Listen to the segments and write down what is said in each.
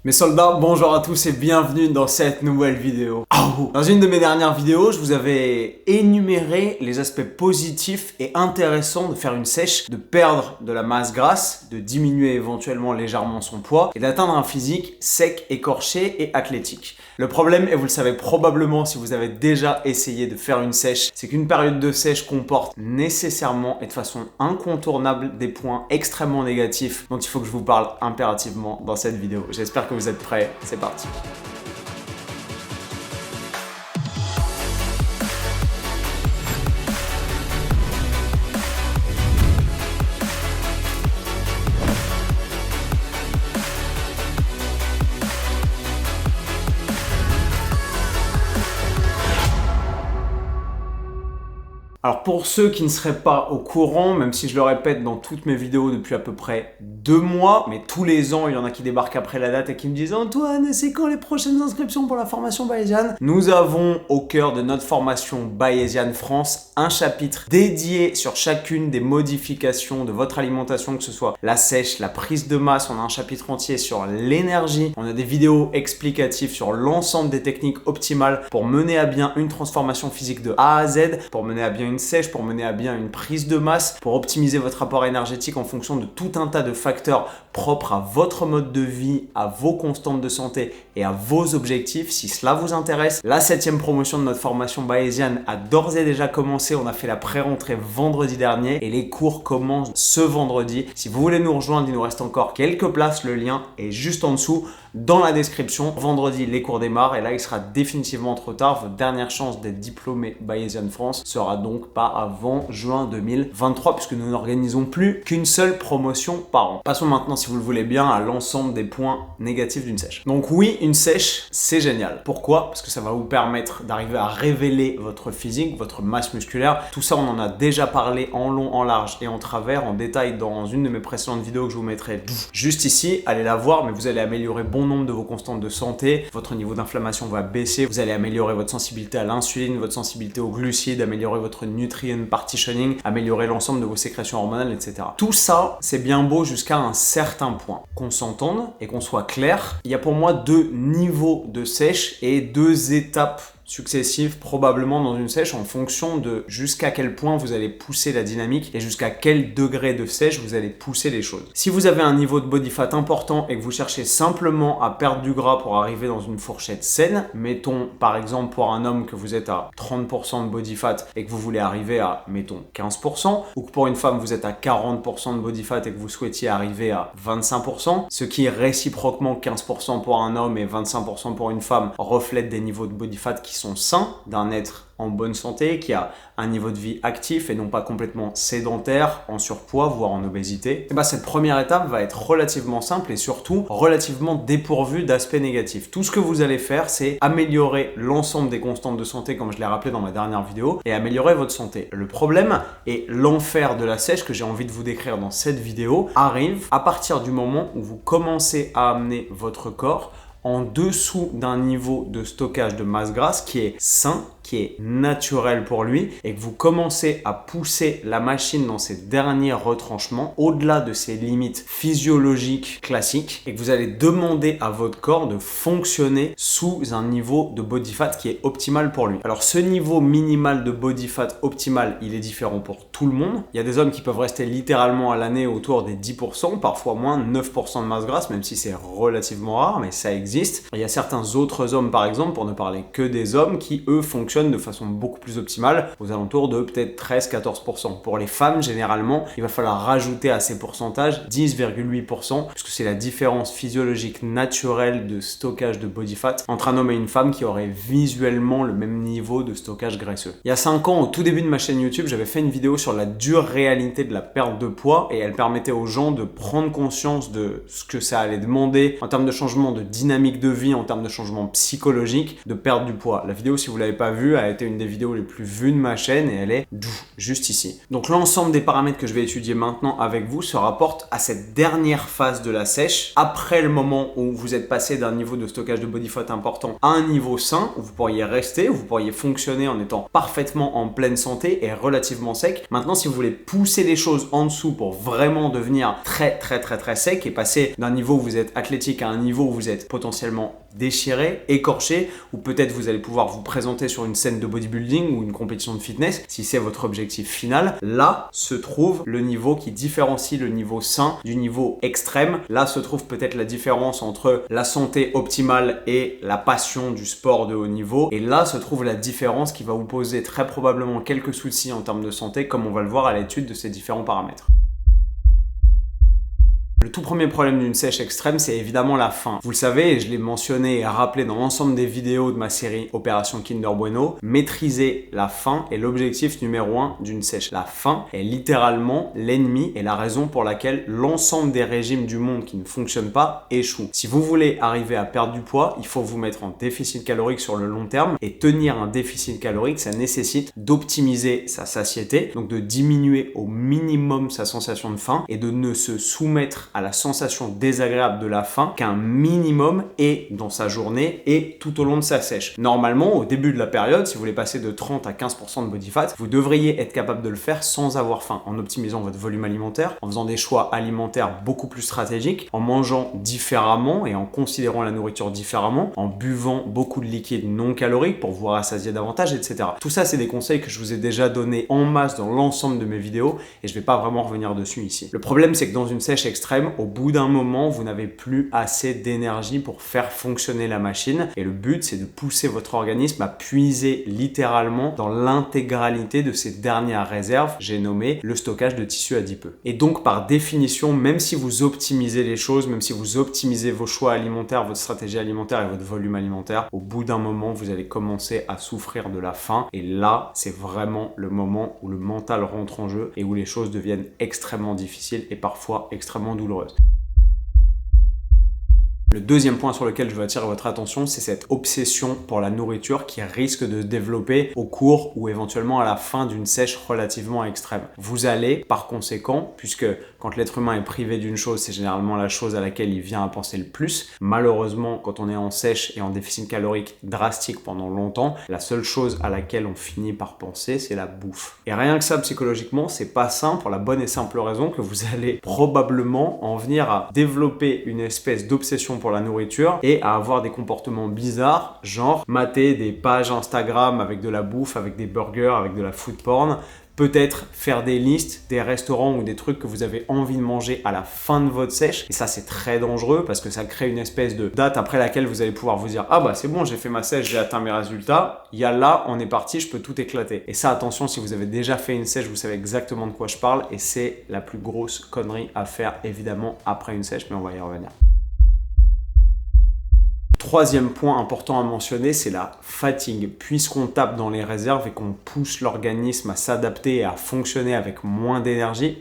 Mes soldats, bonjour à tous et bienvenue dans cette nouvelle vidéo. Dans une de mes dernières vidéos, je vous avais énuméré les aspects positifs et intéressants de faire une sèche, de perdre de la masse grasse, de diminuer éventuellement légèrement son poids et d'atteindre un physique sec, écorché et athlétique. Le problème, et vous le savez probablement si vous avez déjà essayé de faire une sèche, c'est qu'une période de sèche comporte nécessairement et de façon incontournable des points extrêmement négatifs dont il faut que je vous parle impérativement dans cette vidéo. J'espère que vous êtes prêts, c'est parti. Alors pour ceux qui ne seraient pas au courant, même si je le répète dans toutes mes vidéos depuis à peu près 2 mois, mais tous les ans il y en a qui débarquent après la date et qui me disent « Antoine, c'est quand les prochaines inscriptions pour la formation Bayesian ?» Nous avons au cœur de notre formation Bayesian France un chapitre dédié sur chacune des modifications de votre alimentation, que ce soit la sèche, la prise de masse. On a un chapitre entier sur l'énergie, on a des vidéos explicatives sur l'ensemble des techniques optimales pour mener à bien une transformation physique de A à Z, pour mener à bien une sèche, pour mener à bien une prise de masse, pour optimiser votre rapport énergétique en fonction de tout un tas de facteurs propres à votre mode de vie, à vos constantes de santé et à vos objectifs. Si cela vous intéresse, la 7e promotion de notre formation Bayesian a d'ores et déjà commencé. On a fait la pré-rentrée vendredi dernier et les cours commencent ce vendredi. Si vous voulez nous rejoindre, il nous reste encore quelques places. Le lien est juste en dessous dans la description. Vendredi, les cours démarrent et là, il sera définitivement trop tard. Votre dernière chance d'être diplômé Bayesian France sera donc pas avant juin 2023 puisque nous n'organisons plus qu'une seule promotion par an. Passons maintenant, si vous le voulez bien, à l'ensemble des points négatifs d'une sèche. Donc oui, une sèche, c'est génial. Pourquoi? Parce que ça va vous permettre d'arriver à révéler votre physique, votre masse musculaire. Tout ça, on en a déjà parlé en long, en large et en travers, en détail dans une de mes précédentes vidéos que je vous mettrai juste ici. Allez la voir, mais vous allez améliorer bon nombre de vos constantes de santé. Votre niveau d'inflammation va baisser. Vous allez améliorer votre sensibilité à l'insuline, votre sensibilité aux glucides, améliorer votre nutrient partitioning, améliorer l'ensemble de vos sécrétions hormonales, etc. Tout ça, c'est bien beau jusqu'à un certain point. Qu'on s'entende et qu'on soit clair, il y a pour moi 2 niveaux de sèche et 2 étapes successives probablement dans une sèche en fonction de jusqu'à quel point vous allez pousser la dynamique et jusqu'à quel degré de sèche vous allez pousser les choses. Si vous avez un niveau de body fat important et que vous cherchez simplement à perdre du gras pour arriver dans une fourchette saine, mettons par exemple pour un homme que vous êtes à 30% de body fat et que vous voulez arriver à mettons 15%, ou que pour une femme vous êtes à 40% de body fat et que vous souhaitiez arriver à 25%, ce qui est réciproquement 15% pour un homme et 25% pour une femme reflète des niveaux de body fat qui sont sains d'un être en bonne santé, qui a un niveau de vie actif et non pas complètement sédentaire, en surpoids, voire en obésité, et cette première étape va être relativement simple et surtout relativement dépourvue d'aspects négatifs. Tout ce que vous allez faire, c'est améliorer l'ensemble des constantes de santé, comme je l'ai rappelé dans ma dernière vidéo, et améliorer votre santé. Le problème et l'enfer de la sèche que j'ai envie de vous décrire dans cette vidéo arrive à partir du moment où vous commencez à amener votre corps en dessous d'un niveau de stockage de masse grasse qui est sain, qui est naturel pour lui, et que vous commencez à pousser la machine dans ses derniers retranchements au-delà de ses limites physiologiques classiques, et que vous allez demander à votre corps de fonctionner sous un niveau de body fat qui est optimal pour lui. Alors ce niveau minimal de body fat optimal, il est différent pour tout le monde. Il y a des hommes qui peuvent rester littéralement à l'année autour des 10%, parfois moins 9% de masse grasse, même si c'est relativement rare, mais ça existe. Il y a certains autres hommes, par exemple, pour ne parler que des hommes, qui eux fonctionnent de façon beaucoup plus optimale, aux alentours de peut-être 13-14%. Pour les femmes, généralement, il va falloir rajouter à ces pourcentages 10,8%, puisque c'est la différence physiologique naturelle de stockage de body fat entre un homme et une femme qui auraient visuellement le même niveau de stockage graisseux. Il y a 5 ans, au tout début de ma chaîne YouTube, j'avais fait une vidéo sur la dure réalité de la perte de poids et elle permettait aux gens de prendre conscience de ce que ça allait demander en termes de changement de dynamique de vie, en termes de changement psychologique, de perdre du poids. La vidéo, si vous l'avez pas vue, vues, a été une des vidéos les plus vues de ma chaîne et elle est juste ici. Donc l'ensemble des paramètres que je vais étudier maintenant avec vous se rapportent à cette dernière phase de la sèche, après le moment où vous êtes passé d'un niveau de stockage de body fat important à un niveau sain, où vous pourriez rester, où vous pourriez fonctionner en étant parfaitement en pleine santé et relativement sec. Maintenant, si vous voulez pousser les choses en dessous pour vraiment devenir très sec et passer d'un niveau où vous êtes athlétique à un niveau où vous êtes potentiellement déchiré, écorché, ou peut-être vous allez pouvoir vous présenter sur une scène de bodybuilding ou une compétition de fitness, si c'est votre objectif final, là se trouve le niveau qui différencie le niveau sain du niveau extrême. Là se trouve peut-être la différence entre la santé optimale et la passion du sport de haut niveau, et là se trouve la différence qui va vous poser très probablement quelques soucis en termes de santé, comme on va le voir à l'étude de ces différents paramètres. Le tout premier problème d'une sèche extrême, c'est évidemment la faim. Vous le savez, et je l'ai mentionné et rappelé dans l'ensemble des vidéos de ma série Opération Kinder Bueno, maîtriser la faim est l'objectif numéro 1 d'une sèche. La faim est littéralement l'ennemi et la raison pour laquelle l'ensemble des régimes du monde qui ne fonctionnent pas échouent. Si vous voulez arriver à perdre du poids, il faut vous mettre en déficit calorique sur le long terme, et tenir un déficit calorique, ça nécessite d'optimiser sa satiété, donc de diminuer au minimum sa sensation de faim et de ne se soumettre à la sensation désagréable de la faim qu'un minimum et dans sa journée et tout au long de sa sèche. Normalement, au début de la période, si vous voulez passer de 30 à 15% de body fat, vous devriez être capable de le faire sans avoir faim, en optimisant votre volume alimentaire, en faisant des choix alimentaires beaucoup plus stratégiques, en mangeant différemment et en considérant la nourriture différemment, en buvant beaucoup de liquides non caloriques pour vous rassasier davantage, etc. Tout ça, c'est des conseils que je vous ai déjà donnés en masse dans l'ensemble de mes vidéos et je ne vais pas vraiment revenir dessus ici. Le problème, c'est que dans une sèche extrême, au bout d'un moment, vous n'avez plus assez d'énergie pour faire fonctionner la machine. Et le but, c'est de pousser votre organisme à puiser littéralement dans l'intégralité de ses dernières réserves, j'ai nommé le stockage de tissu adipeux. Et donc, par définition, même si vous optimisez les choses, même si vous optimisez vos choix alimentaires, votre stratégie alimentaire et votre volume alimentaire, au bout d'un moment, vous allez commencer à souffrir de la faim. Et là, c'est vraiment le moment où le mental rentre en jeu et où les choses deviennent extrêmement difficiles et parfois extrêmement douloureuses. Le deuxième point sur lequel je veux attirer votre attention, c'est cette obsession pour la nourriture qui risque de se développer au cours ou éventuellement à la fin d'une sèche relativement extrême. Vous allez, par conséquent, puisque quand l'être humain est privé d'une chose, c'est généralement la chose à laquelle il vient à penser le plus. Malheureusement, quand on est en sèche et en déficit calorique drastique pendant longtemps, la seule chose à laquelle on finit par penser, c'est la bouffe. Et rien que ça, psychologiquement, c'est pas sain pour la bonne et simple raison que vous allez probablement en venir à développer une espèce d'obsession pour la nourriture et à avoir des comportements bizarres, genre mater des pages Instagram avec de la bouffe, avec des burgers, avec de la food porn, peut-être faire des listes, des restaurants ou des trucs que vous avez envie de manger à la fin de votre sèche. Et ça, c'est très dangereux parce que ça crée une espèce de date après laquelle vous allez pouvoir vous dire « Ah bah c'est bon, j'ai fait ma sèche, j'ai atteint mes résultats. Il y a là, on est parti, je peux tout éclater. » Et ça, attention, si vous avez déjà fait une sèche, vous savez exactement de quoi je parle et c'est la plus grosse connerie à faire évidemment après une sèche, mais on va y revenir. Troisième point important à mentionner, c'est la fatigue. Puisqu'on tape dans les réserves et qu'on pousse l'organisme à s'adapter et à fonctionner avec moins d'énergie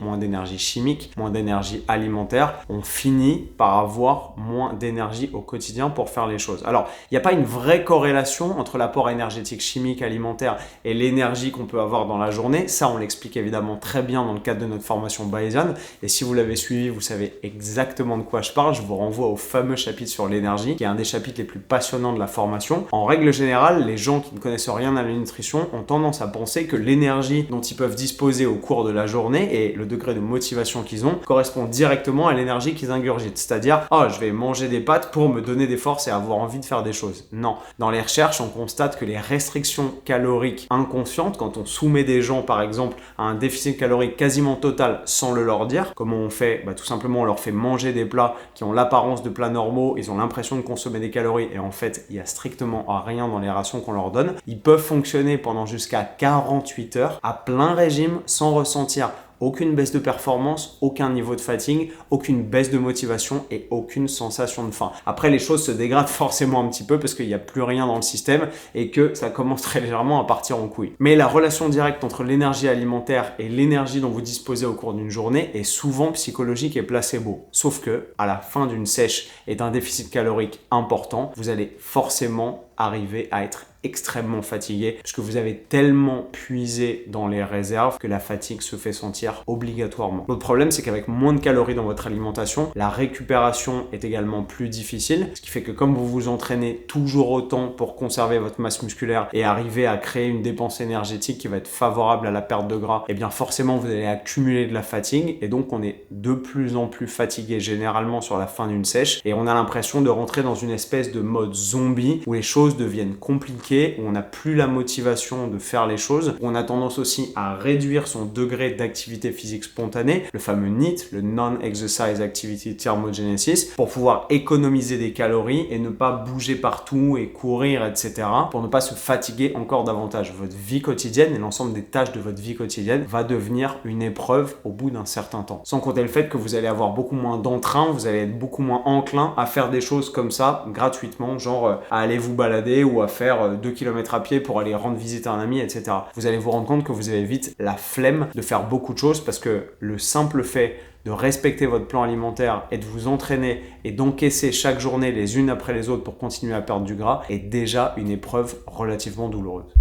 chimique, moins d'énergie alimentaire, on finit par avoir moins d'énergie au quotidien pour faire les choses. Alors, il n'y a pas une vraie corrélation entre l'apport énergétique chimique alimentaire et l'énergie qu'on peut avoir dans la journée. Ça, on l'explique évidemment très bien dans le cadre de notre formation bayésienne. Et si vous l'avez suivi, vous savez exactement de quoi je parle. Je vous renvoie au fameux chapitre sur l'énergie, qui est un des chapitres les plus passionnants de la formation. En règle générale, les gens qui ne connaissent rien à la nutrition ont tendance à penser que l'énergie dont ils peuvent disposer au cours de la journée et le degré de motivation qu'ils ont correspond directement à l'énergie qu'ils ingurgitent. C'est-à-dire, oh, je vais manger des pâtes pour me donner des forces et avoir envie de faire des choses. Non. Dans les recherches, on constate que les restrictions caloriques inconscientes, quand on soumet des gens, par exemple, à un déficit calorique quasiment total sans le leur dire, comment on fait? Tout simplement, on leur fait manger des plats qui ont l'apparence de plats normaux, ils ont l'impression de consommer des calories et en fait, il n'y a strictement rien dans les rations qu'on leur donne. Ils peuvent fonctionner pendant jusqu'à 48 heures à plein régime sans ressentir aucune baisse de performance, aucun niveau de fatigue, aucune baisse de motivation et aucune sensation de faim. Après, les choses se dégradent forcément un petit peu parce qu'il n'y a plus rien dans le système et que ça commence très légèrement à partir en couille. Mais la relation directe entre l'énergie alimentaire et l'énergie dont vous disposez au cours d'une journée est souvent psychologique et placebo. Sauf que, à la fin d'une sèche et d'un déficit calorique important, vous allez forcément arriver à être extrêmement fatigué parce que vous avez tellement puisé dans les réserves que la fatigue se fait sentir obligatoirement. L'autre problème, c'est qu'avec moins de calories dans votre alimentation, la récupération est également plus difficile, ce qui fait que comme vous vous entraînez toujours autant pour conserver votre masse musculaire et arriver à créer une dépense énergétique qui va être favorable à la perte de gras, et bien forcément vous allez accumuler de la fatigue et donc on est de plus en plus fatigué généralement sur la fin d'une sèche et on a l'impression de rentrer dans une espèce de mode zombie où les choses deviennent compliquées, où on n'a plus la motivation de faire les choses, où on a tendance aussi à réduire son degré d'activité physique spontanée, le fameux NEAT, le Non-Exercise Activity Thermogenesis, pour pouvoir économiser des calories et ne pas bouger partout et courir, etc. pour ne pas se fatiguer encore davantage. Votre vie quotidienne et l'ensemble des tâches de votre vie quotidienne va devenir une épreuve au bout d'un certain temps. Sans compter le fait que vous allez avoir beaucoup moins d'entrain, vous allez être beaucoup moins enclin à faire des choses comme ça gratuitement, genre à aller vous balader ou à faire 2 km à pied pour aller rendre visite à un ami, etc. Vous allez vous rendre compte que vous avez vite la flemme de faire beaucoup de choses parce que le simple fait de respecter votre plan alimentaire et de vous entraîner et d'encaisser chaque journée les unes après les autres pour continuer à perdre du gras est déjà une épreuve relativement douloureuse.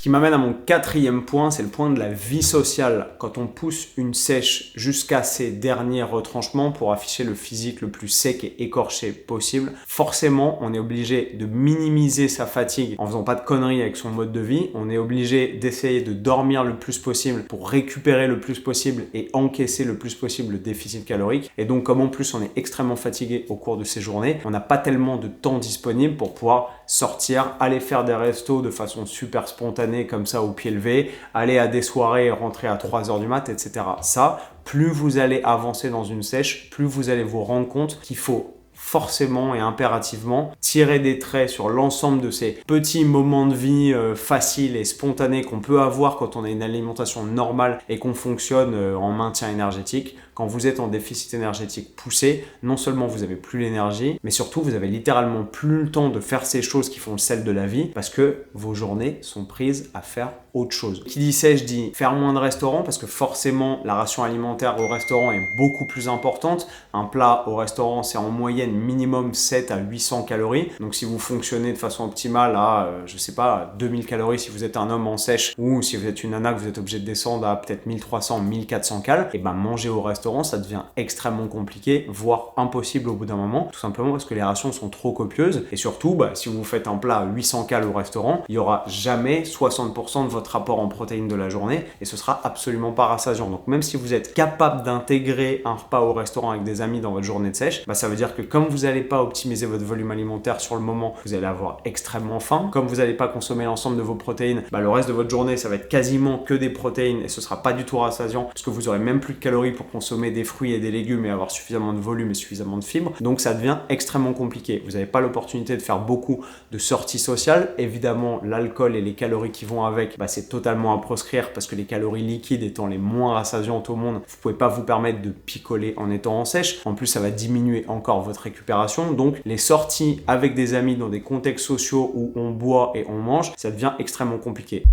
Qui m'amène à mon quatrième point, c'est le point de la vie sociale. Quand on pousse une sèche jusqu'à ses derniers retranchements pour afficher le physique le plus sec et écorché possible, forcément, on est obligé de minimiser sa fatigue en faisant pas de conneries avec son mode de vie. On est obligé d'essayer de dormir le plus possible pour récupérer le plus possible et encaisser le plus possible le déficit calorique. Et donc, comme en plus on est extrêmement fatigué au cours de ces journées, on n'a pas tellement de temps disponible pour pouvoir sortir, aller faire des restos de façon super spontanée comme ça au pied levé, aller à des soirées et rentrer à 3h du mat, etc. Ça, plus vous allez avancer dans une sèche, plus vous allez vous rendre compte qu'il faut forcément et impérativement tirer des traits sur l'ensemble de ces petits moments de vie faciles et spontanés qu'on peut avoir quand on a une alimentation normale et qu'on fonctionne en maintien énergétique. Quand vous êtes en déficit énergétique poussé, non seulement vous avez plus l'énergie, mais surtout vous avez littéralement plus le temps de faire ces choses qui font le sel de la vie parce que vos journées sont prises à faire autre chose. Qui dit sèche dit faire moins de restaurants parce que forcément la ration alimentaire au restaurant est beaucoup plus importante. Un plat au restaurant, c'est en moyenne minimum 7 à 800 calories. Donc si vous fonctionnez de façon optimale à, je sais pas, 2000 calories si vous êtes un homme en sèche ou si vous êtes une nana que vous êtes obligé de descendre à peut-être 1300, 1400 calories, et ben manger au restaurant ça devient extrêmement compliqué, voire impossible au bout d'un moment, tout simplement parce que les rations sont trop copieuses et surtout, si vous faites un plat à 800 calories au restaurant, il n'y aura jamais 60% de votre apport en protéines de la journée et ce sera absolument pas rassasiant. Donc même si vous êtes capable d'intégrer un repas au restaurant avec des amis dans votre journée de sèche, ça veut dire que comme vous n'allez pas optimiser votre volume alimentaire sur le moment, vous allez avoir extrêmement faim. Comme vous n'allez pas consommer l'ensemble de vos protéines, le reste de votre journée, ça va être quasiment que des protéines et ce sera pas du tout rassasiant parce que vous aurez même plus de calories pour consommer des fruits et des légumes et avoir suffisamment de volume et suffisamment de fibres. Donc ça devient extrêmement compliqué. Vous n'avez pas l'opportunité de faire beaucoup de sorties sociales. Évidemment, l'alcool et les calories qui vont avec, c'est totalement à proscrire parce que les calories liquides étant les moins rassasiantes au monde, vous pouvez pas vous permettre de picoler en étant en sèche. En plus, ça va diminuer encore votre récupération. Donc les sorties avec des amis dans des contextes sociaux où on boit et on mange, ça devient extrêmement compliqué.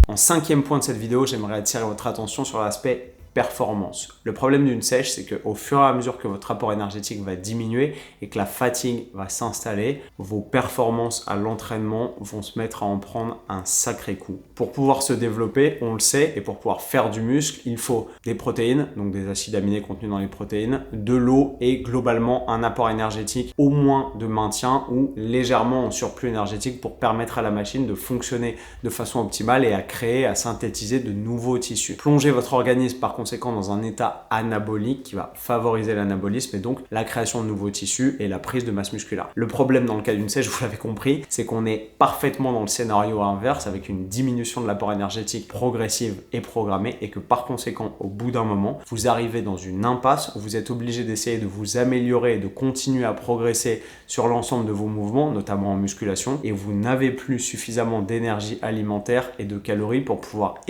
En cinquième point de cette vidéo, j'aimerais attirer votre attention sur l'aspect performance. Le problème d'une sèche, c'est qu'au fur et à mesure que votre apport énergétique va diminuer et que la fatigue va s'installer, vos performances à l'entraînement vont se mettre à en prendre un sacré coup. Pour pouvoir se développer, on le sait, et pour pouvoir faire du muscle, il faut des protéines, donc des acides aminés contenus dans les protéines, de l'eau et globalement un apport énergétique au moins de maintien ou légèrement en surplus énergétique pour permettre à la machine de fonctionner de façon optimale et à créer, à synthétiser de nouveaux tissus. Plongez votre organisme par conséquent dans un état anabolique qui va favoriser l'anabolisme et donc la création de nouveaux tissus et la prise de masse musculaire. Le problème dans le cas d'une sèche, vous l'avez compris, c'est qu'on est parfaitement dans le scénario inverse avec une diminution de l'apport énergétique progressive et programmée et que par conséquent, au bout d'un moment, vous arrivez dans une impasse où vous êtes obligé d'essayer de vous améliorer et de continuer à progresser sur l'ensemble de vos mouvements, notamment en musculation, et vous n'avez plus suffisamment d'énergie alimentaire et de calories pour pouvoir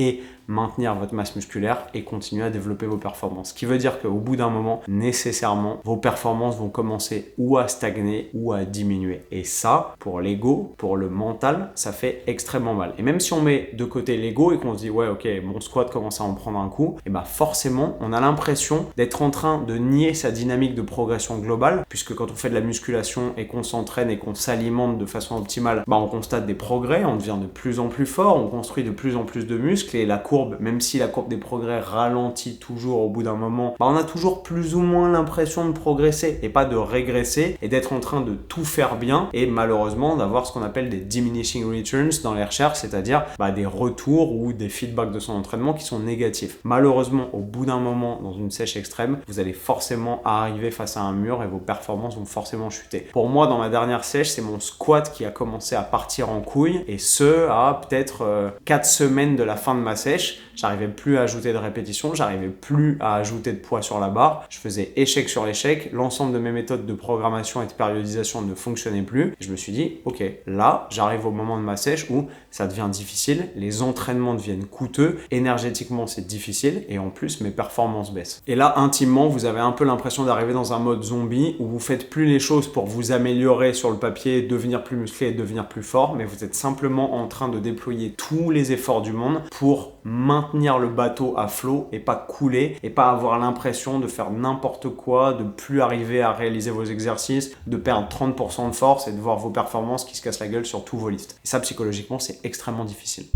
maintenir votre masse musculaire et continuer à développer vos performances. Ce qui veut dire qu'au bout d'un moment, nécessairement, vos performances vont commencer ou à stagner ou à diminuer. Et ça, pour l'ego, pour le mental, ça fait extrêmement mal. Et même si on met de côté l'ego et qu'on se dit ouais ok, mon squat commence à en prendre un coup, et bah forcément, on a l'impression d'être en train de nier sa dynamique de progression globale, puisque quand on fait de la musculation et qu'on s'entraîne et qu'on s'alimente de façon optimale, bah on constate des progrès, on devient de plus en plus fort, on construit de plus en plus de muscles et la courbe, même si la courbe des progrès ralentit toujours au bout d'un moment, bah on a toujours plus ou moins l'impression de progresser et pas de régresser et d'être en train de tout faire bien et malheureusement d'avoir ce qu'on appelle des diminishing returns dans les recherches, c'est-à-dire des retours ou des feedbacks de son entraînement qui sont négatifs. Malheureusement, au bout d'un moment, dans une sèche extrême, vous allez forcément arriver face à un mur et vos performances vont forcément chuter. Pour moi, dans ma dernière sèche, c'est mon squat qui a commencé à partir en couille et ce, à peut-être 4 semaines de la fin de ma sèche. J'arrivais plus à ajouter de répétitions, j'arrivais plus à ajouter de poids sur la barre, je faisais échec sur l'échec, l'ensemble de mes méthodes de programmation et de périodisation ne fonctionnaient plus. Et je me suis dit, ok, là, j'arrive au moment de ma sèche où ça devient difficile, les entraînements deviennent coûteux, énergétiquement c'est difficile et en plus mes performances baissent. Et là, intimement, vous avez un peu l'impression d'arriver dans un mode zombie où vous faites plus les choses pour vous améliorer sur le papier, devenir plus musclé et devenir plus fort, mais vous êtes simplement en train de déployer tous les efforts du monde pour maintenir le bateau à flot et pas couler et pas avoir l'impression de faire n'importe quoi, de plus arriver à réaliser vos exercices, de perdre 30% de force et de voir vos performances qui se cassent la gueule sur tous vos listes. Et ça, psychologiquement, c'est extrêmement difficile.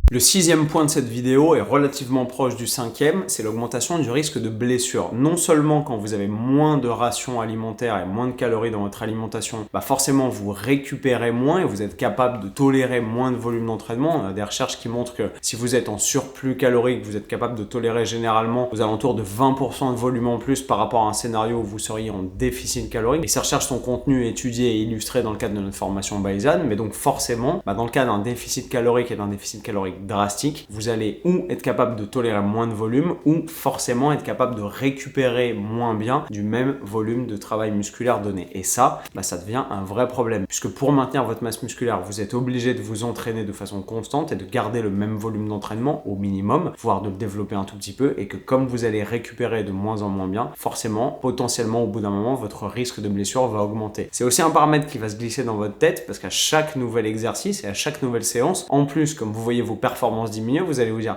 Le 6e point de cette vidéo est relativement proche du 5e, c'est l'augmentation du risque de blessure. Non seulement quand vous avez moins de rations alimentaires et moins de calories dans votre alimentation, forcément vous récupérez moins et vous êtes capable de tolérer moins de volume d'entraînement. On a des recherches qui montrent que si vous êtes en surplus calorique, vous êtes capable de tolérer généralement aux alentours de 20% de volume en plus par rapport à un scénario où vous seriez en déficit calorique. Et ces recherches sont contenues, étudiées et illustrées dans le cadre de notre formation Baizen, mais donc forcément, dans le cas d'un déficit calorique et d'un déficit calorique drastique, vous allez ou être capable de tolérer moins de volume ou forcément être capable de récupérer moins bien du même volume de travail musculaire donné. Et ça, ça devient un vrai problème puisque pour maintenir votre masse musculaire, vous êtes obligé de vous entraîner de façon constante et de garder le même volume d'entraînement au minimum, voire de le développer un tout petit peu et que comme vous allez récupérer de moins en moins bien, forcément, potentiellement au bout d'un moment, votre risque de blessure va augmenter. C'est aussi un paramètre qui va se glisser dans votre tête parce qu'à chaque nouvel exercice et à chaque nouvelle séance, en plus, comme vous voyez vos performances diminuer, vous allez vous dire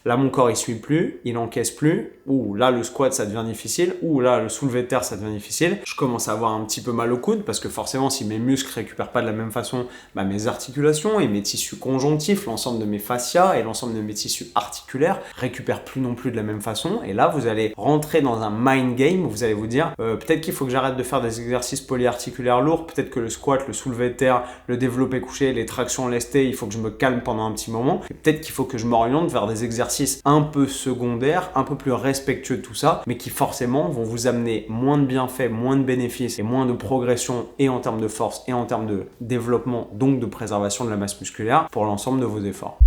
là mon corps il suit plus, il encaisse plus, ou là le squat ça devient difficile, ou là le soulevé de terre ça devient difficile, je commence à avoir un petit peu mal au coude parce que forcément si mes muscles récupèrent pas de la même façon mes articulations et mes tissus conjonctifs, l'ensemble de mes fascias et l'ensemble de mes tissus articulaires récupèrent plus non plus de la même façon et là vous allez rentrer dans un mind game où vous allez vous dire peut-être qu'il faut que j'arrête de faire des exercices polyarticulaires lourds, peut-être que le squat, le soulevé de terre, le développé couché, les tractions lestées, il faut que je me calme pendant un petit moment et peut-être qu'il faut que je m'oriente vers des exercices un peu secondaires, un peu plus respectueux de tout ça, mais qui forcément vont vous amener moins de bienfaits, moins de bénéfices et moins de progression et en termes de force et en termes de développement, donc de préservation de la masse musculaire pour l'ensemble de vos efforts.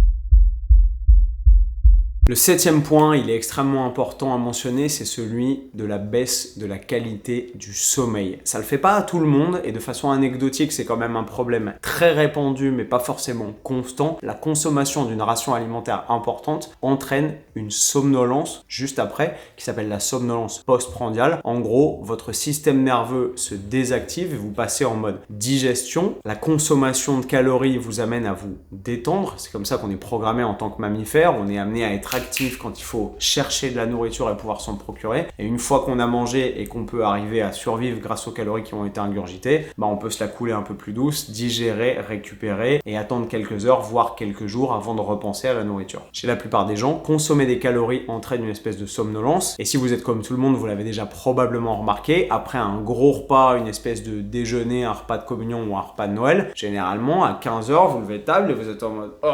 Le 7e point, il est extrêmement important à mentionner, c'est celui de la baisse de la qualité du sommeil. Ça le fait pas à tout le monde et de façon anecdotique, c'est quand même un problème très répandu mais pas forcément constant. La consommation d'une ration alimentaire importante entraîne une somnolence juste après qui s'appelle la somnolence postprandiale. En gros, votre système nerveux se désactive et vous passez en mode digestion. La consommation de calories vous amène à vous détendre. C'est comme ça qu'on est programmé en tant que mammifère. On est amené à être actif quand il faut chercher de la nourriture et pouvoir s'en procurer. Et une fois qu'on a mangé et qu'on peut arriver à survivre grâce aux calories qui ont été ingurgitées, on peut se la couler un peu plus douce, digérer, récupérer et attendre quelques heures, voire quelques jours avant de repenser à la nourriture. Chez la plupart des gens, consommer des calories entraîne une espèce de somnolence. Et si vous êtes comme tout le monde, vous l'avez déjà probablement remarqué, après un gros repas, une espèce de déjeuner, un repas de communion ou un repas de Noël, généralement à 15h, vous levez de table et vous êtes en mode « Oh,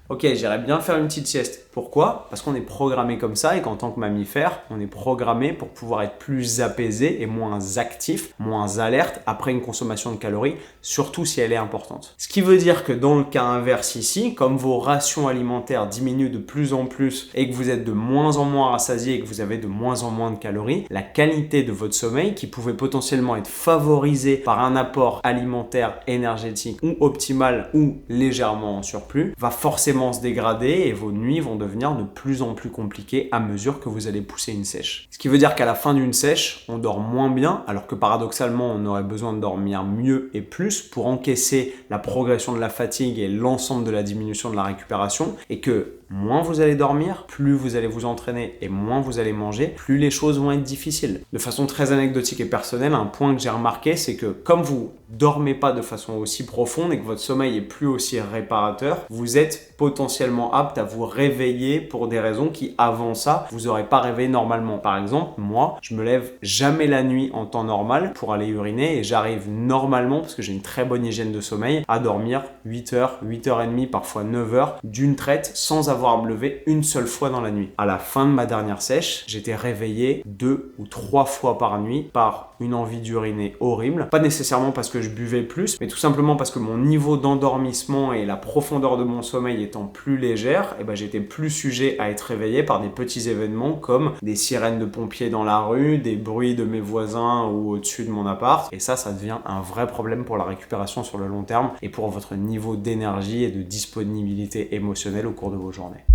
ok, j'irais bien faire une petite sieste ». Pourquoi? Parce qu'on est programmé comme ça et qu'en tant que mammifère, on est programmé pour pouvoir être plus apaisé et moins actif, moins alerte après une consommation de calories, surtout si elle est importante. Ce qui veut dire que dans le cas inverse ici, comme vos rations alimentaires diminuent de plus en plus et que vous êtes de moins en moins rassasié et que vous avez de moins en moins de calories, la qualité de votre sommeil, qui pouvait potentiellement être favorisée par un apport alimentaire, énergétique ou optimal ou légèrement en surplus, va forcément se dégrader et vos nuits vont devenir de plus en plus compliquées à mesure que vous allez pousser une sèche. Ce qui veut dire qu'à la fin d'une sèche, on dort moins bien, alors que paradoxalement, on aurait besoin de dormir mieux et plus pour encaisser la progression de la fatigue et l'ensemble de la diminution de la récupération, et que moins vous allez dormir, plus vous allez vous entraîner et moins vous allez manger, plus les choses vont être difficiles. De façon très anecdotique et personnelle, un point que j'ai remarqué, c'est que comme vous dormez pas de façon aussi profonde et que votre sommeil est plus aussi réparateur, vous êtes potentiellement apte à vous réveiller pour des raisons qui, avant ça, vous n'aurez pas réveillé normalement. Par exemple, moi, je me lève jamais la nuit en temps normal pour aller uriner et j'arrive normalement, parce que j'ai une très bonne hygiène de sommeil, à dormir 8 heures, 8h30, parfois 9 heures d'une traite sans avoir me lever une seule fois dans la nuit. À la fin de ma dernière sèche, j'étais réveillé 2 ou 3 fois par nuit par une envie d'uriner horrible. Pas nécessairement parce que je buvais plus, mais tout simplement parce que mon niveau d'endormissement et la profondeur de mon sommeil étant plus légère, et j'étais plus sujet à être réveillé par des petits événements comme des sirènes de pompiers dans la rue, des bruits de mes voisins ou au-dessus de mon appart. Et ça devient un vrai problème pour la récupération sur le long terme et pour votre niveau d'énergie et de disponibilité émotionnelle au cours de vos journées.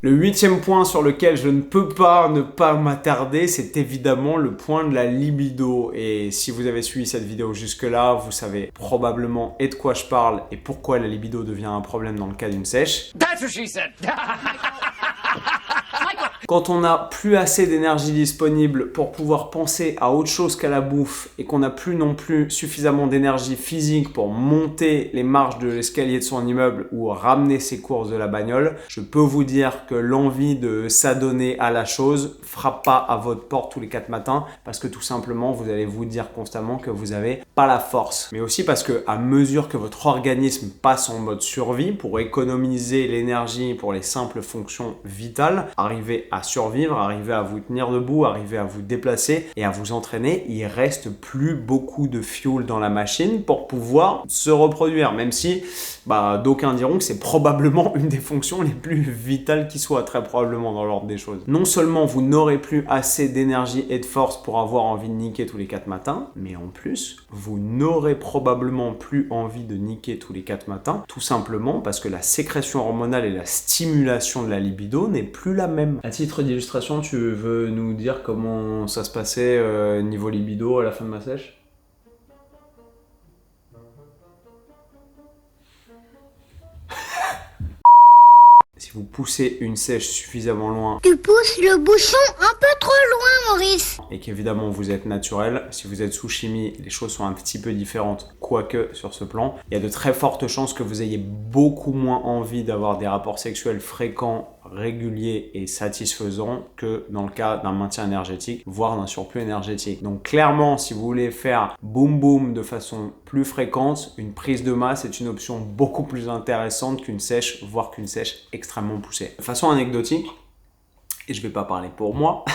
Le 8e point sur lequel je ne peux pas ne pas m'attarder, c'est évidemment le point de la libido. Et si vous avez suivi cette vidéo jusque-là, vous savez probablement de quoi je parle et pourquoi la libido devient un problème dans le cas d'une sèche. That's what she said. Quand on n'a plus assez d'énergie disponible pour pouvoir penser à autre chose qu'à la bouffe et qu'on n'a plus non plus suffisamment d'énergie physique pour monter les marches de l'escalier de son immeuble ou ramener ses courses de la bagnole, je peux vous dire que l'envie de s'adonner à la chose frappe pas à votre porte tous les 4 matins parce que tout simplement vous allez vous dire constamment que vous n'avez pas la force. Mais aussi parce que à mesure que votre organisme passe en mode survie pour économiser l'énergie pour les simples fonctions vitales, arriver à survivre, arriver à vous tenir debout, arriver à vous déplacer et à vous entraîner, il reste plus beaucoup de fuel dans la machine pour pouvoir se reproduire, même si d'aucuns diront que c'est probablement une des fonctions les plus vitales qui soit, très probablement dans l'ordre des choses. Non seulement vous n'aurez plus assez d'énergie et de force pour avoir envie de niquer tous les 4 matins, mais en plus, vous n'aurez probablement plus envie de niquer tous les 4 matins, tout simplement parce que la sécrétion hormonale et la stimulation de la libido n'est plus la même. À titre d'illustration, tu veux nous dire comment ça se passait niveau libido à la fin de ma sèche ? Si vous poussez une sèche suffisamment loin, tu pousses le bouchon un peu trop loin, Maurice. Et qu'évidemment vous êtes naturel, si vous êtes sous chimie, les choses sont un petit peu différentes, quoique sur ce plan, il y a de très fortes chances que vous ayez beaucoup moins envie d'avoir des rapports sexuels fréquents, réguliers et satisfaisants que dans le cas d'un maintien énergétique, voire d'un surplus énergétique. Donc clairement, si vous voulez faire boum boum de façon plus fréquente, une prise de masse est une option beaucoup plus intéressante qu'une sèche, voire qu'une sèche extrêmement poussée. De façon anecdotique, et je vais pas parler pour moi,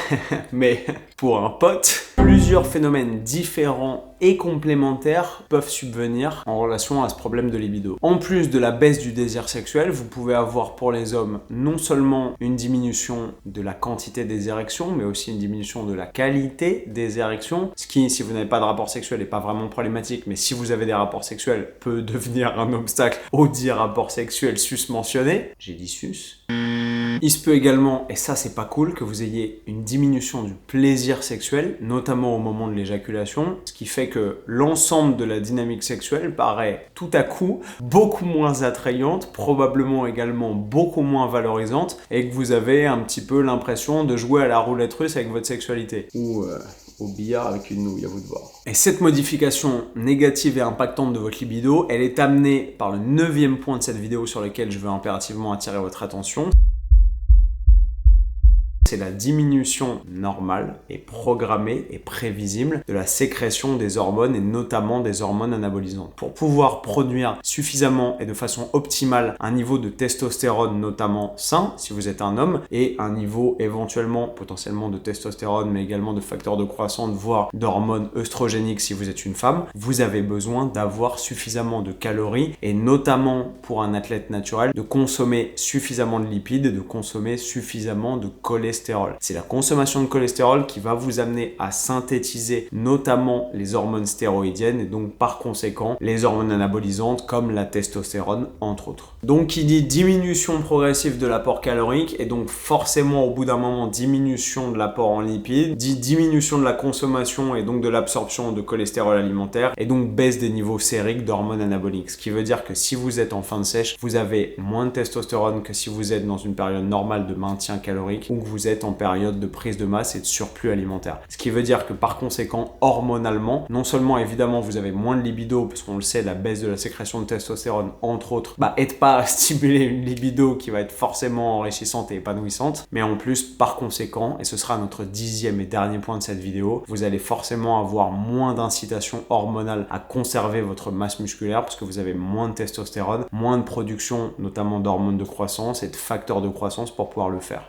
mais pour un pote, plusieurs phénomènes différents et complémentaires peuvent subvenir en relation à ce problème de libido. En plus de la baisse du désir sexuel, vous pouvez avoir pour les hommes non seulement une diminution de la quantité des érections, mais aussi une diminution de la qualité des érections, ce qui, si vous n'avez pas de rapport sexuel, n'est pas vraiment problématique, mais si vous avez des rapports sexuels, peut devenir un obstacle aux 10 rapports sexuels sus-mentionnés. J'ai dit sus. Il se peut également, et ça c'est pas cool, que vous ayez une diminution du plaisir sexuel, notamment au moment de l'éjaculation, ce qui fait que l'ensemble de la dynamique sexuelle paraît tout à coup beaucoup moins attrayante, probablement également beaucoup moins valorisante, et que vous avez un petit peu l'impression de jouer à la roulette russe avec votre sexualité. Ou au billard avec une nouille, à vous de voir. Et cette modification négative et impactante de votre libido, elle est amenée par le 9e point de cette vidéo sur lequel je veux impérativement attirer votre attention. c'est la diminution normale et programmée et prévisible de la sécrétion des hormones et notamment des hormones anabolisantes. Pour pouvoir produire suffisamment et de façon optimale un niveau de testostérone notamment sain, si vous êtes un homme, et un niveau éventuellement, potentiellement de testostérone, mais également de facteurs de croissance, voire d'hormones œstrogéniques si vous êtes une femme, vous avez besoin d'avoir suffisamment de calories et notamment pour un athlète naturel, de consommer suffisamment de lipides et de consommer suffisamment de cholestérol. C'est la consommation de cholestérol qui va vous amener à synthétiser notamment les hormones stéroïdiennes et donc par conséquent les hormones anabolisantes comme la testostérone entre autres. Donc qui dit diminution progressive de l'apport calorique et donc forcément au bout d'un moment diminution de l'apport en lipides, dit diminution de la consommation et donc de l'absorption de cholestérol alimentaire et donc baisse des niveaux sériques d'hormones anaboliques. Ce qui veut dire que si vous êtes en fin de sèche, vous avez moins de testostérone que si vous êtes dans une période normale de maintien calorique ou que vous êtes en période de prise de masse et de surplus alimentaire. Ce qui veut dire que par conséquent, hormonalement, non seulement évidemment vous avez moins de libido, parce qu'on le sait, la baisse de la sécrétion de testostérone, entre autres, aide pas à stimuler une libido qui va être forcément enrichissante et épanouissante, mais en plus, par conséquent, et ce sera notre 10e et dernier point de cette vidéo, vous allez forcément avoir moins d'incitation hormonale à conserver votre masse musculaire parce que vous avez moins de testostérone, moins de production notamment d'hormones de croissance et de facteurs de croissance pour pouvoir le faire.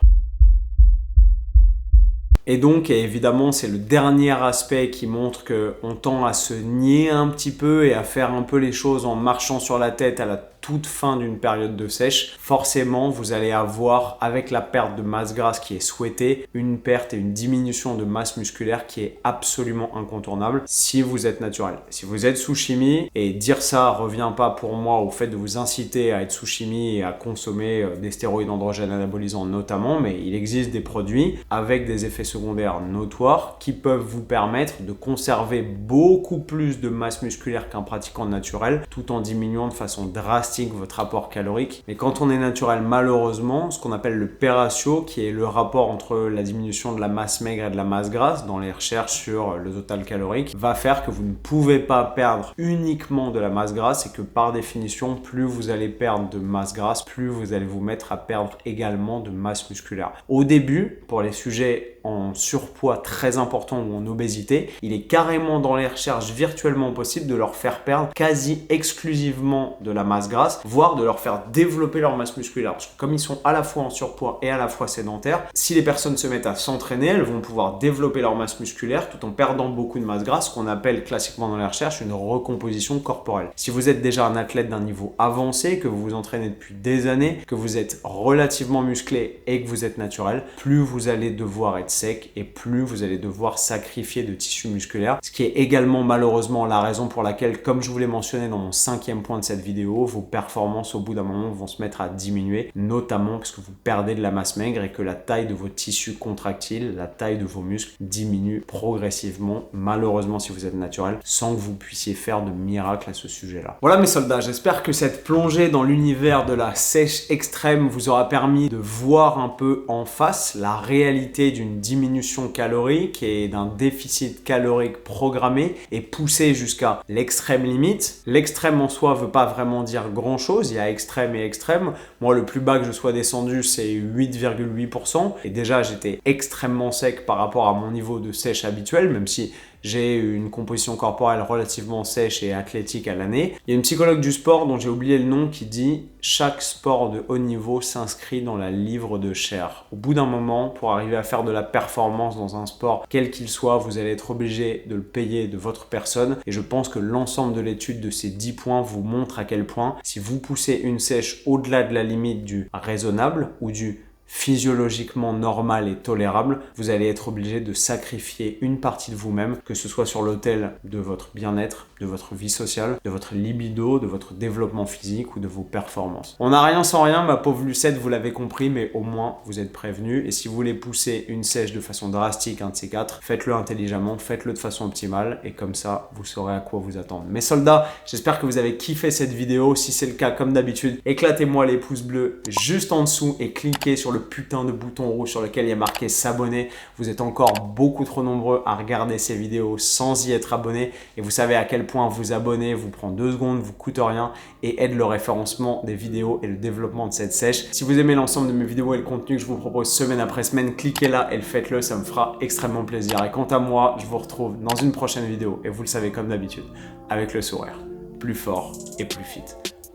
Et donc, évidemment, c'est le dernier aspect qui montre qu'on tend à se nier un petit peu et à faire un peu les choses en marchant sur la tête à la toute fin d'une période de sèche. Forcément, vous allez avoir, avec la perte de masse grasse qui est souhaitée, une perte et une diminution de masse musculaire qui est absolument incontournable si vous êtes naturel. Si vous êtes sous chimie, et dire ça revient pas pour moi au fait de vous inciter à être sous chimie et à consommer des stéroïdes androgènes anabolisants notamment, mais il existe des produits avec des effets secondaires notoires qui peuvent vous permettre de conserver beaucoup plus de masse musculaire qu'un pratiquant naturel tout en diminuant de façon drastique votre apport calorique. Mais quand on est naturel, malheureusement, ce qu'on appelle le P-ratio, qui est le rapport entre la diminution de la masse maigre et de la masse grasse dans les recherches sur le total calorique, va faire que vous ne pouvez pas perdre uniquement de la masse grasse et que par définition, plus vous allez perdre de masse grasse, plus vous allez vous mettre à perdre également de masse musculaire. Au début, pour les sujets en surpoids très important ou en obésité, il est carrément dans les recherches virtuellement possible de leur faire perdre quasi exclusivement de la masse grasse, voire de leur faire développer leur masse musculaire. Parce que comme ils sont à la fois en surpoids et à la fois sédentaires, si les personnes se mettent à s'entraîner, elles vont pouvoir développer leur masse musculaire tout en perdant beaucoup de masse grasse, ce qu'on appelle classiquement dans les recherches une recomposition corporelle. Si vous êtes déjà un athlète d'un niveau avancé, que vous vous entraînez depuis des années, que vous êtes relativement musclé et que vous êtes naturel, plus vous allez devoir être sec et plus vous allez devoir sacrifier de tissu musculaire, ce qui est également malheureusement la raison pour laquelle, comme je vous l'ai mentionné dans mon 5e point de cette vidéo, vos performances au bout d'un moment vont se mettre à diminuer, notamment parce que vous perdez de la masse maigre et que la taille de vos tissus contractiles, la taille de vos muscles diminue progressivement, malheureusement si vous êtes naturel, sans que vous puissiez faire de miracle à ce sujet-là. Voilà mes soldats, j'espère que cette plongée dans l'univers de la sèche extrême vous aura permis de voir un peu en face la réalité d'une diminution calorique et d'un déficit calorique programmé et poussé jusqu'à l'extrême limite. L'extrême en soi veut pas vraiment dire grand chose, il y a extrême et extrême. Moi le plus bas que je sois descendu c'est 8,8% et déjà j'étais extrêmement sec par rapport à mon niveau de sèche habituel, même si j'ai une composition corporelle relativement sèche et athlétique à l'année. Il y a une psychologue du sport dont j'ai oublié le nom qui dit « Chaque sport de haut niveau s'inscrit dans la livre de chair ». Au bout d'un moment, pour arriver à faire de la performance dans un sport, quel qu'il soit, vous allez être obligé de le payer de votre personne. Et je pense que l'ensemble de l'étude de ces 10 points vous montre à quel point, si vous poussez une sèche au-delà de la limite du raisonnable ou du physiologiquement normal et tolérable, vous allez être obligé de sacrifier une partie de vous-même, que ce soit sur l'autel de votre bien-être, de votre vie sociale, de votre libido, de votre développement physique ou de vos performances. On n'a rien sans rien, ma pauvre Lucette, vous l'avez compris, mais au moins vous êtes prévenus. Et si vous voulez pousser une sèche de façon drastique, un de ces quatre, faites-le intelligemment, faites-le de façon optimale et comme ça, vous saurez à quoi vous attendre. Mes soldats, j'espère que vous avez kiffé cette vidéo. Si c'est le cas, comme d'habitude, éclatez-moi les pouces bleus juste en dessous et cliquez sur le putain de bouton rouge sur lequel il y a marqué s'abonner. Vous êtes encore beaucoup trop nombreux à regarder ces vidéos sans y être abonné et vous savez à quel point vous abonner vous prend 2 secondes, vous coûte rien et aide le référencement des vidéos et le développement de cette sèche. Si vous aimez l'ensemble de mes vidéos et le contenu que je vous propose semaine après semaine, cliquez là et faites-le, ça me fera extrêmement plaisir. Et quant à moi, je vous retrouve dans une prochaine vidéo et vous le savez comme d'habitude, avec le sourire, plus fort et plus fit.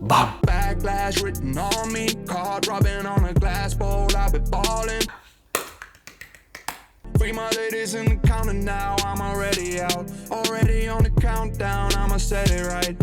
Bam! Backlash written on me, card rubbing on a glass bowl, I've been balling. Free my ladies in the counter now, I'm already out. Already on the countdown, I'ma set it right.